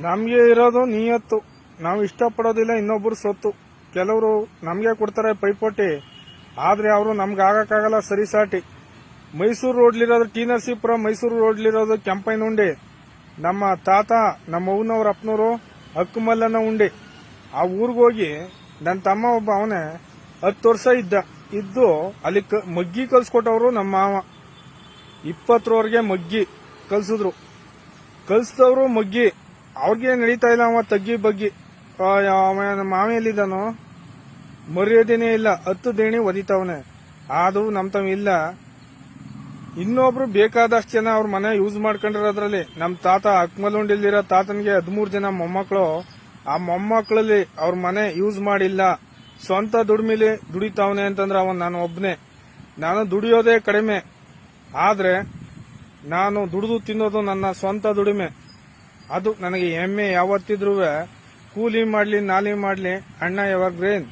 ನಮ್ಗೆ ಇರೋದು ನಿಯತ್ತು. ನಾವು ಇಷ್ಟಪಡೋದಿಲ್ಲ ಇನ್ನೊಬ್ರು ಸೊತ್ತು. ಕೆಲವರು ನಮ್ಗೆ ಕೊಡ್ತಾರೆ ಪೈಪೋಟಿ, ಆದ್ರೆ ಅವರು ನಮ್ಗೆ ಆಗಕ್ಕಾಗಲ್ಲ ಸರಿಸಾಟಿ. ಮೈಸೂರು ರೋಡ್ಲಿರೋದು ಟಿ ನರಸೀಪುರ, ಮೈಸೂರು ರೋಡ್ಲಿರೋದು ಕೆಂಪೈನ ಉಂಡಿ. ನಮ್ಮ ತಾತ ನಮ್ಮ ಅವ್ನವ್ರ ಅಪ್ಪನವರು ಅಕ್ಕಮಲ್ಲನ ಉಂಡಿ. ಆ ಊರಿಗೋಗಿ ನನ್ನ ತಮ್ಮ ಒಬ್ಬ ಅವನೇ 10 ವರ್ಷ ಇದ್ದು ಅಲ್ಲಿ ಮಗ್ಗಿ ಕಲ್ಸ್ಕೊಟ್ಟವ್ರು ನಮ್ಮ ಮಾವ. 20ರವರೆಗೆ ಮಗ್ಗಿ ಕಲ್ಸಿದವ್ರು ಮಗ್ಗಿ. ಅವ್ರಿಗೆ ನಡೀತಾ ಇಲ್ಲ, ಅವ ತಗ್ಗಿ ಬಗ್ಗಿ. ಮಾವೆಯಲ್ಲಿದ್ದಾನೋ ಮರ್ಯಾದೆನೇ ಇಲ್ಲ, 10 ದೇಣಿ ಒದಿತಾವನೆ. ಅದು ನಮ್ ತಮ್ಮ ಇಲ್ಲ. ಇನ್ನೊಬ್ರು ಬೇಕಾದಷ್ಟು ಜನ ಅವ್ರ ಮನೆ ಯೂಸ್ ಮಾಡ್ಕೊಂಡಿರೋದ್ರಲ್ಲಿ ನಮ್ಮ ತಾತ ಅಕ್ಮಲುಂಡಿಲಿರೋ ತಾತನಿಗೆ 13 ಜನ ಮೊಮ್ಮಕ್ಕಳು. ಆ ಮೊಮ್ಮಕ್ಕಳಲ್ಲಿ ಅವ್ರ ಮನೆ ಯೂಸ್ ಮಾಡಿಲ್ಲ, ಸ್ವಂತ ದುಡಿಮೆಲಿ ದುಡಿತಾವನೆ ಅಂತಂದ್ರೆ ಅವನ್ ನಾನು ಒಬ್ನೇ. ನಾನು ದುಡಿಯೋದೇ ಕಡಿಮೆ, ಆದ್ರೆ ನಾನು ದುಡಿದು ತಿನ್ನೋದು ನನ್ನ ಸ್ವಂತ ದುಡಿಮೆ. ಅದು ನನಗೆ ಹೆಮ್ಮೆ. ಯಾವತ್ತಿದ್ರೂ ಕೂಲಿ ಮಾಡ್ಲಿ ನಾಲಿ ಮಾಡ್ಲಿ ಅಣ್ಣ ಎವರ್ ಗ್ರೇನ್.